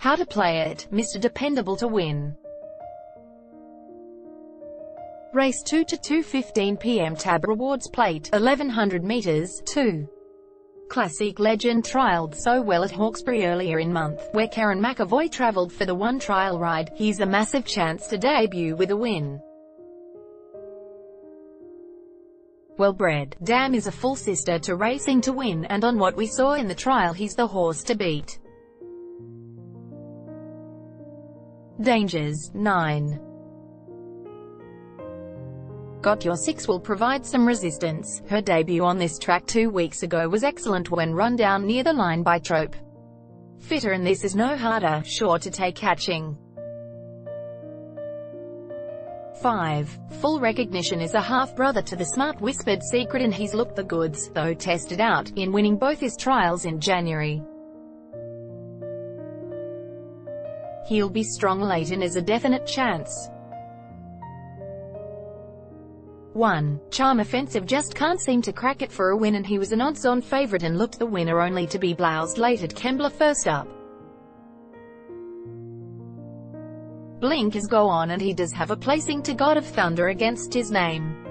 How to play it, Mr. Dependable to win. Race 2 to 2:15 p.m. Tab Rewards Plate, 1100 meters, 2. Classique Legend trialled so well at Hawkesbury earlier in month, where Kerrin McEvoy travelled for the one trial ride. He's a massive chance to debut with a win. Well bred, Dam is a full sister to Racing to Win, and on what we saw in the trial he's the horse to beat. Dangers, 9. Got Your 6 will provide some resistance. Her debut on this track 2 weeks ago was excellent when run down near the line by Trope. Fitter, and this is no harder, sure to take catching. 5. Full Recognition is a half-brother to the smart Whispered Secret, and he's looked the goods, though tested out, in winning both his trials in January. He'll be strong late and is a definite chance. 1. Charm Offensive just can't seem to crack it for a win, and he was an odds-on favourite and looked the winner only to be bloused late at Kembla first up. Blink is go on, and he does have a placing to God of Thunder against his name.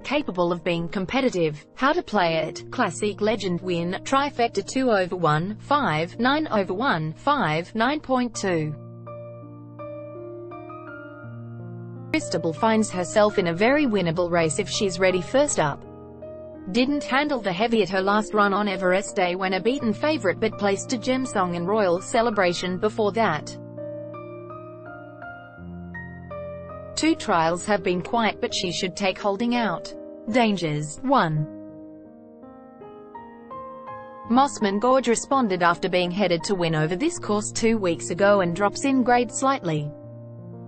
Capable of being competitive. How to play it, Classique Legend win, trifecta 2/1, 5, 9/1, 5, 9.2. Dependable finds herself in a very winnable race if she's ready first up. Didn't handle the heavy at her last run on Everest Day when a beaten favourite, but placed to Gem Song and Royal Celebration before that. 2 trials have been quiet, but she should take holding out. Dangers, 1. Mossman Gorge responded after being headed to win over this course 2 weeks ago and drops in grade slightly.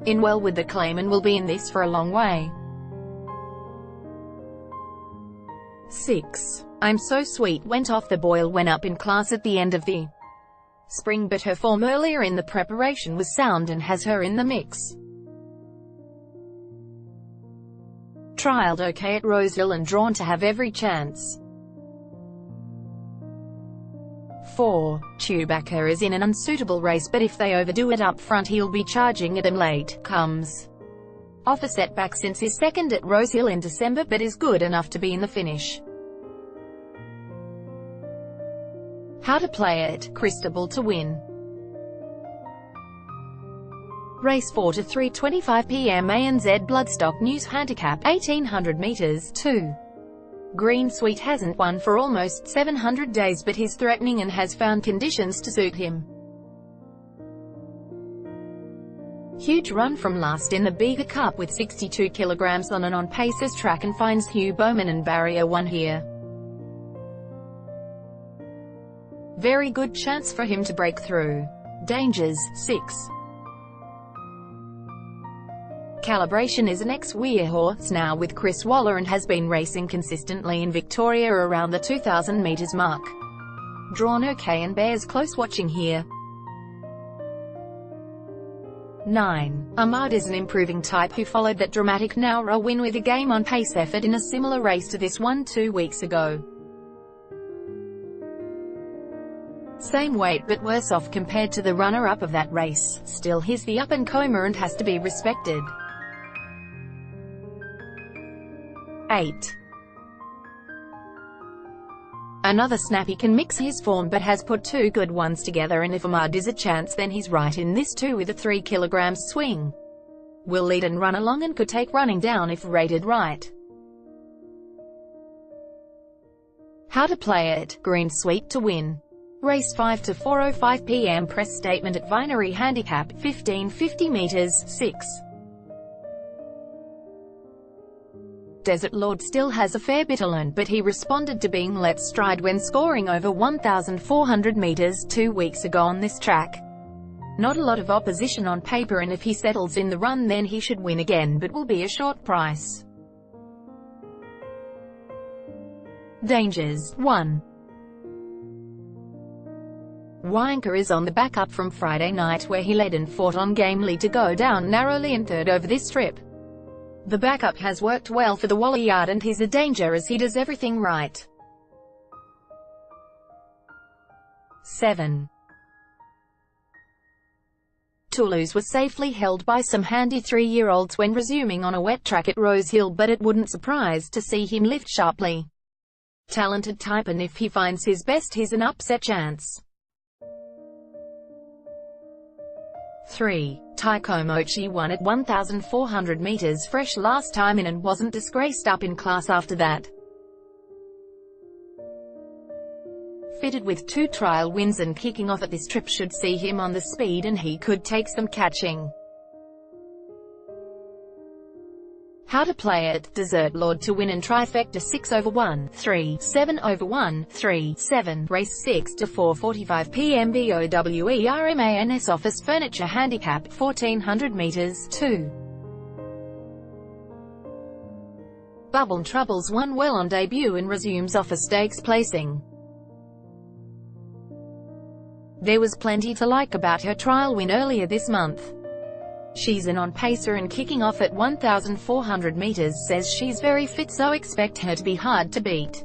In well with the claim and will be in this for a long way. 6. I'm So Sweet went off the boil when up in class at the end of the spring, but her form earlier in the preparation was sound and has her in the mix. Trialled okay at Rosehill and drawn to have every chance. 4. Chewbacca is in an unsuitable race, but if they overdo it up front he'll be charging at them late. Comes off a setback since his second at Rosehill in December, but is good enough to be in the finish. How to play it, Cristobal to win. Race 4 to 3:25 p.m. ANZ Bloodstock News Handicap, 1800 meters, 2. Green Sweet hasn't won for almost 700 days, but he's threatening and has found conditions to suit him. Huge run from last in the Bega Cup with 62 kilograms on an on-paces track, and finds Hugh Bowman and Barrier 1 here. Very good chance for him to break through. Dangers, 6. Calibration is an ex-Weir horse now with Chris Waller and has been racing consistently in Victoria around the 2000 metres mark. Drawn okay and bears close watching here. 9. Ahmad is an improving type who followed that dramatic Nowra win with a game-on-pace effort in a similar race to this one 2 weeks ago. Same weight but worse off compared to the runner-up of that race. Still, he's the up-and-comer and has to be respected. 8. Another snappy can mix his form but has put 2 good ones together, and if Ahmad is a chance then he's right in this too with a 3 kg swing. Will lead and run along and could take running down if rated right. How to play it, Green Sweet to win. Race 5 to 4:05 p.m. Press statement at Vinery Handicap, 1550 meters, 6. Desert Lord still has a fair bit to learn, but he responded to being let stride when scoring over 1,400 meters 2 weeks ago on this track. Not a lot of opposition on paper, and if he settles in the run then he should win again, but will be a short price. Dangers, 1. Wynker is on the back up from Friday night where he led and fought on gamely to go down narrowly in third over this trip. The backup has worked well for the Wally Yard and he's a danger as he does everything right. 7. Toulouse was safely held by some handy 3-year-olds when resuming on a wet track at Rose Hill, but it wouldn't surprise to see him lift sharply. Talented type, and if he finds his best, he's an upset chance. 3. Taiko Mochi won at 1,400 meters fresh last time in and wasn't disgraced up in class after that. Fitted with 2 trial wins and kicking off at this trip should see him on the speed, and he could take some catching. How to play it: Desert Lord to win and trifecta 6/1, 3, 7/1, 3, 7, race 6 to 4:45 p.m. BOWERMANS office furniture handicap 1,400 meters, 2. Bubble Troubles won well on debut and resumes off a stakes placing. There was plenty to like about her trial win earlier this month. She's an on-pacer and kicking off at 1,400 meters says she's very fit, so expect her to be hard to beat.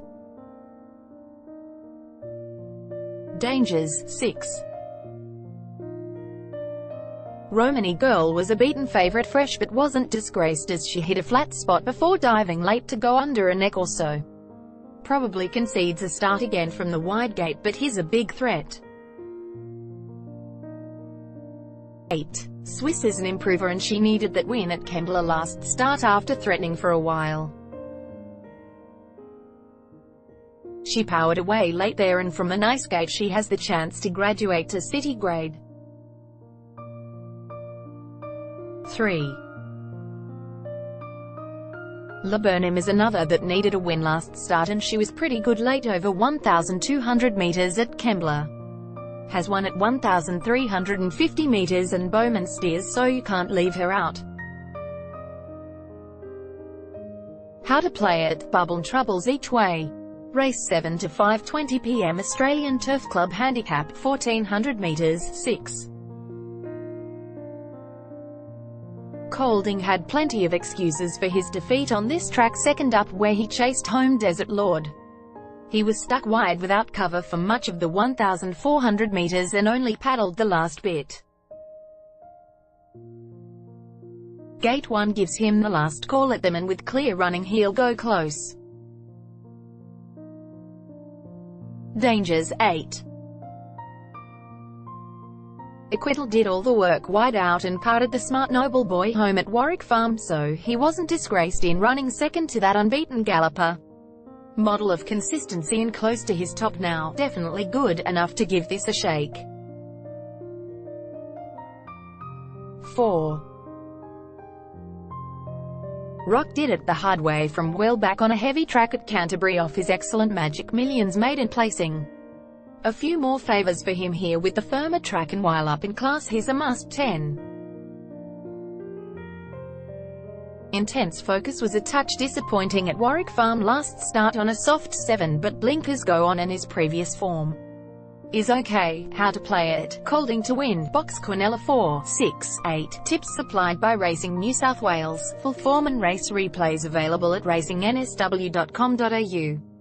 Dangers, 6. Romany Girl was a beaten favourite fresh but wasn't disgraced as she hit a flat spot before diving late to go under a neck or so. Probably concedes a start again from the wide gate, but he's a big threat. 8. Swiss is an improver and she needed that win at Kembla last start after threatening for a while. She powered away late there, and from a nice gate she has the chance to graduate to city grade. 3. La Burnham is another that needed a win last start, and she was pretty good late over 1,200 meters at Kembla. Has won at 1,350 meters and Bowman steers, so you can't leave her out. How to play it: Bubble Troubles each way. Race 7 to 5:20 p.m. Australian Turf Club handicap 1,400 meters, 6. Colding had plenty of excuses for his defeat on this track second up, where he chased home Desert Lord. He was stuck wide without cover for much of the 1,400 meters and only paddled the last bit. Gate 1 gives him the last call at them, and with clear running he'll go close. Dangers, 8. Acquittal did all the work wide out and parted the smart noble boy home at Warwick Farm, so he wasn't disgraced in running second to that unbeaten galloper. Model of consistency and close to his top now, definitely good enough to give this a shake. 4. Rock did it the hard way from well back on a heavy track at Canterbury off his excellent Magic Millions maiden placing. A few more favours for him here with the firmer track, and while up in class he's a must 10. Intense Focus was a touch disappointing at Warwick Farm last start on a soft 7, but blinkers go on and his previous form is okay. How to play it: Colding to win, box Quinella 4, 6, 8. Tips supplied by Racing New South Wales. Full form and race replays available at racingnsw.com.au.